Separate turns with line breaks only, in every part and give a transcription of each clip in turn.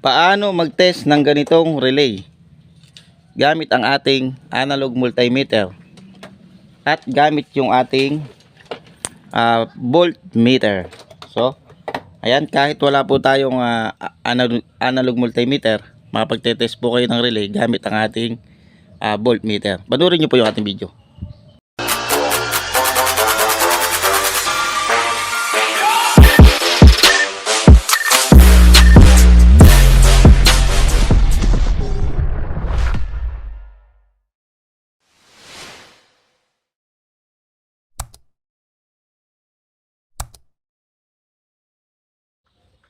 Paano mag-test ng ganitong relay gamit ang ating analog multimeter at gamit yung ating voltmeter. So, ayan, kahit wala po tayong analog multimeter, makapagte-test po kayo ng relay gamit ang ating voltmeter. Panoorin nyo po yung ating video.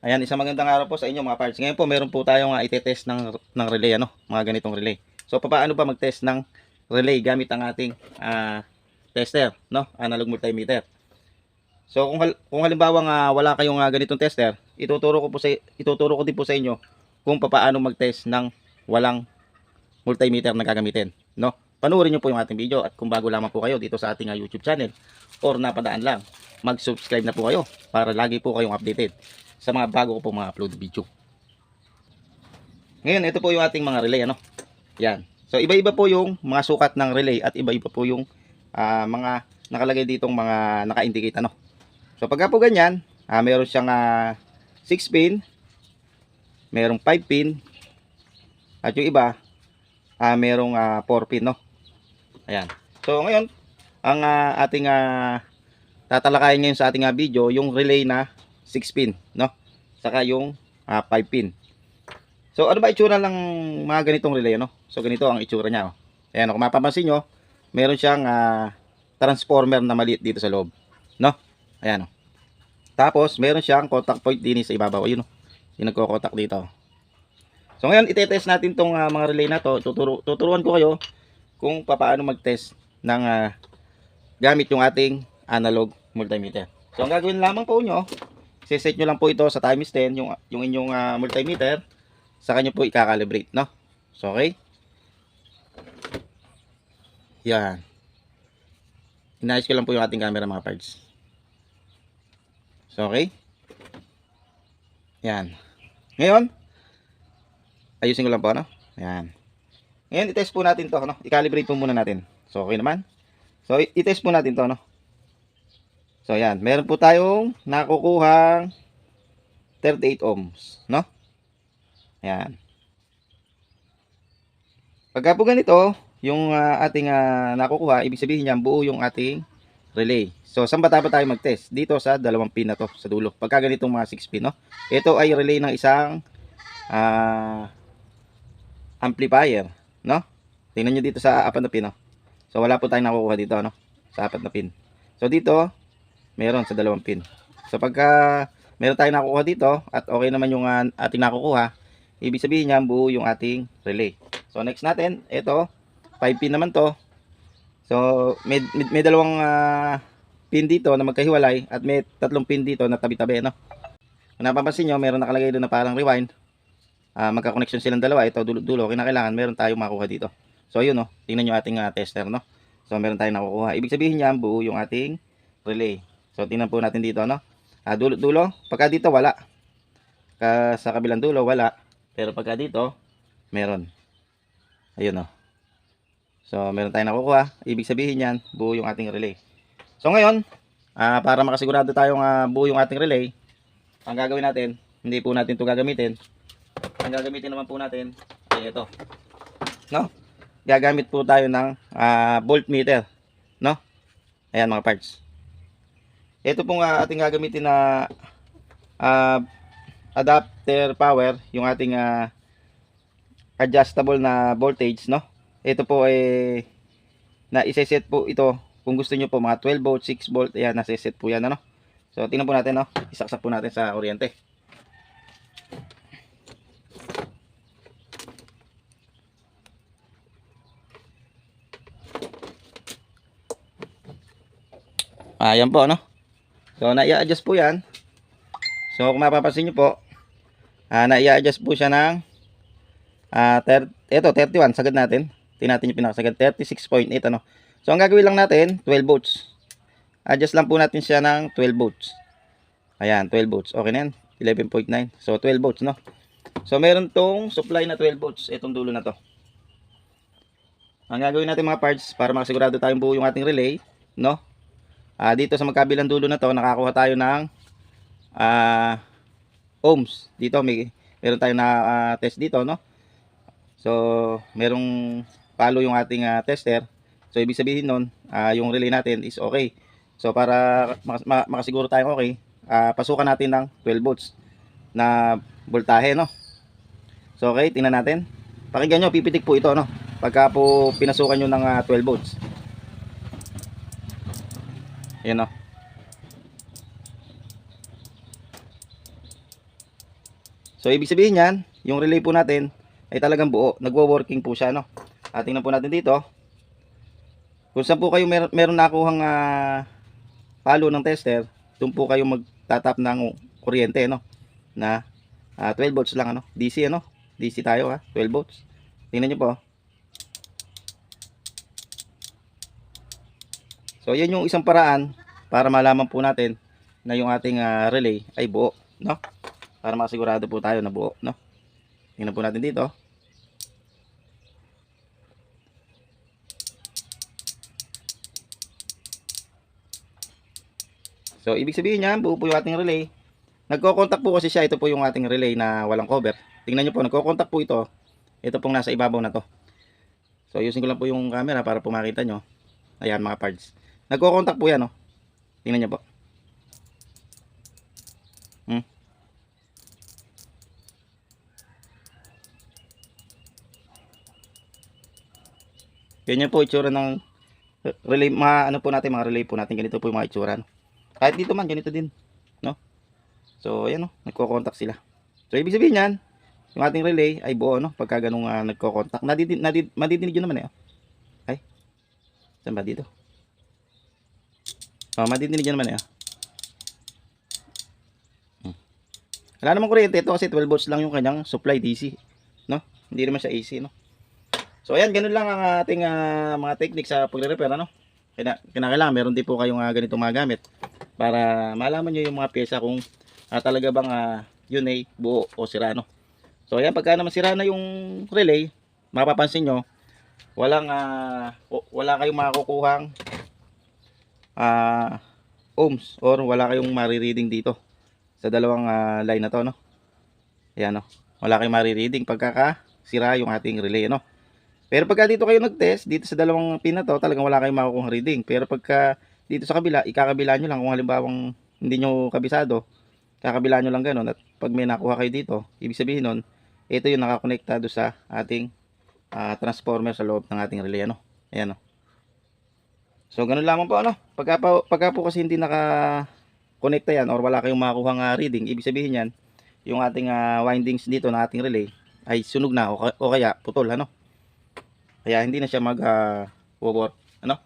Ayan, isang magandang araw po sa inyo mga parts. Ngayon po, meron po tayong itetest ng relay, mga ganitong relay. So, paano ba mag-test ng relay gamit ang ating tester, analog multimeter. So, kung halimbawa wala kayong ganitong tester, ituturo ko din po sa inyo kung paano mag-test ng walang multimeter na gagamitin, Panoorin niyo po yung ating video, at kung bago lamang po kayo dito sa ating YouTube channel or napadaan lang, mag-subscribe na po kayo para lagi po kayong updated sa mga bago ko po mga upload video. Ngayon, ito po yung ating mga relay, Yan. So, iba-iba po yung mga sukat ng relay at iba-iba po yung mga nakalagay ditong mga naka-indicate, So, pagka po ganyan, meron siyang 6 pin, merong 5 pin, at yung iba, merong 4 pin, Ayan. So, ngayon, ang ating tatalakayin ngayon sa ating video, yung relay na 6 pin, Saka yung 5 pin. So, ano ba itsura ng mga ganitong relay, So, ganito ang itsura niya, Ayan, kung mapapansin nyo, meron siyang transformer na maliit dito sa loob, Ayan, Tapos, meron siyang contact point din sa ibabaw, ayun, Yung nagko-contact dito. So, ngayon, itetest natin tong mga relay na to. Tuturuan ko kayo kung paano mag-test ng gamit yung ating analog multimeter. So, ang gagawin lamang po nyo, set nyo lang po ito sa times 10 yung inyong multimeter, saka nyo po i-calibrate, So, okay? Yan. Inayos ko lang po yung ating camera mga parts. So, okay? Yan. Ngayon, ayusin ko lang po, Yan. Ngayon, i-test po natin to, I-calibrate po muna natin. So, okay naman? So, i-test po natin to, So, yan. Meron po tayong nakukuhang 38 ohms, Ayan. Pagka po ganito, yung ating nakukuha, ibig sabihin niyan, buo yung ating relay. So, saan ba tayo mag-test? Dito sa dalawang pin na to, sa dulo. Pagka ganitong mga 6 pin, Ito ay relay ng isang amplifier, Tingnan nyo dito sa 4 na pin, So, wala po tayong nakukuha dito, Sa 4 na pin. So, dito, meron sa 2 pin. So, pagka meron tayong nakukuha dito, at okay naman yung ating nakukuha, ibig sabihin niyan, buo yung ating relay. So, next natin, ito, 5 pin naman to. So, may dalawang pin dito na magkahiwalay, at may 3 pin dito na tabi-tabi, Kung napapansin nyo, meron nakalagay doon na parang rewind. Magka-connection silang dalawa, ito dulo-dulo. Kinakailangan meron tayong makuha dito. So, yun, tingnan nyo ating tester, So, meron tayong nakukuha. Ibig sabihin niyan, buo yung ating relay. So, tingnan po natin dito, dulo-dulo. Pagka dito, wala. Sa kabilang dulo, wala. Pero pagka dito, meron. Ayun, So, meron tayong nakukuha. Ibig sabihin yan, buo yung ating relay. So, ngayon, para makasigurado tayong buo yung ating relay, ang gagawin natin, hindi po natin ito gagamitin. Ang gagamitin naman po natin, ay ito. Gagamit po tayo ng voltmeter. Ayan mga parts. Ito pong ating gagamitin na adapter power, yung ating adjustable na voltage, Ito po ay na-set po ito kung gusto niyo po mga 12 volt, 6 volt, ayan, na-set po yan, So, tingnan po natin, Isaksak po natin sa kuryente. Ayan po, So, na-i-adjust po yan. So, kung mapapansin nyo po, na-i-adjust po siya ng ito, 31, sagad natin. Tingnan natin yung pinakasagad, 36.8, So, ang gagawin lang natin, 12 volts. Adjust lang po natin siya ng 12 volts. Ayan, 12 volts. Okay na yan, 11.9. So, 12 volts, So meron tong supply na 12 volts, itong dulo na to. Ang gagawin natin mga parts para makasigurado tayong buo yung ating relay, no? Dito sa magkabilang dulo na to, nakakuha tayo ng ohms. Dito meron tayong na test dito, no? So merong follow yung ating tester. So ibig sabihin nun, yung relay natin is okay. So para makasiguro tayong okay, pasukan natin ng 12 volts na voltahe, no? So okay, tingnan natin. Pakinggan nyo, pipitik po ito, no? Pagka po pinasukan nyo ng 12 volts. Ayan, no? So ibig sabihin yan, yung relay po natin ay talagang buo. Nagwo-working po siya, no? Tingnan po natin dito. Kung saan po kayo meron nakuhang follow ng tester, doon po kayo magtatap ng kuryente, no? Na 12 volts lang, ano? DC, ano? DC tayo, 12 volts. Tingnan nyo po. So yan yung isang paraan para malaman po natin na yung ating relay ay buo, no? Para makasigurado po tayo na buo, no? Tingnan po natin dito. So ibig sabihin niyan, buo po yung ating relay. Nagko-contact po kasi siya, ito po yung ating relay na walang cover. Tingnan niyo po, nagko-contact po ito. Ito pong nasa ibabaw na to. So ayusin ko lang po yung camera para po makita nyo. Ayan mga parts. Nagko-contact po yan, no? Tingnan niyo po. Ganyan po itsura ng relay, ano po natin, mga relay po natin. Ganito po yung mga itsura, no? Kahit dito man, ganito din, no? So ayan, no? Nagko-contact sila. So ibig sabihin yan, yung ating relay ay buo, no? Pagka ganung nagko-contact. Madidinig nyo naman, Ay, saan ba dito? Madidinig nyo naman, Wala namang kuryente ito kasi 12 volts lang yung kanyang supply DC, no? Hindi naman siya AC, no? So ayan, ganun lang ang ating mga technique sa pagre-repair, ano? Kinakailangan meron din po kayong ganitong mga gamit para malaman nyo yung mga pyesa kung talaga bang yun ay buo o sira, no? So ayan, pagka naman sira na yung relay, mapapansin nyo, wala kayong makukuhang ohms or wala kayong marireading dito sa dalawang line na to, no? Ayan, no? Wala kayong marireading pagkakasira yung ating relay, no? Pero pagka dito kayo nag-test, dito sa dalawang pin na to, talagang wala kayong makukuha reading. Pero pagka dito sa kabila, ikakabila nyo lang kung halimbawang hindi nyo kabisado, kakabila nyo lang ganun. At pag may nakuha kayo dito, ibig sabihin nun, ito yung nakakonektado sa ating transformer sa loob ng ating relay, ano? Ayan, no? So, ganun lamang po, ano? Pagka po kasi hindi naka-connecta yan or wala kayong makukuha reading, ibig sabihin yan, yung ating windings dito na ating relay ay sunog na o kaya putol, ano? Kaya hindi na siya mag-work, ano?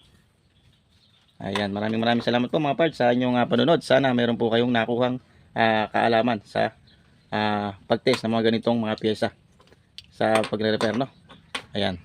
Ayan, maraming salamat po mga parts sa inyong panonood. Sana meron po kayong nakuhang kaalaman sa pag-test ng mga ganitong mga pyesa sa pagre-repair, no? Ayan.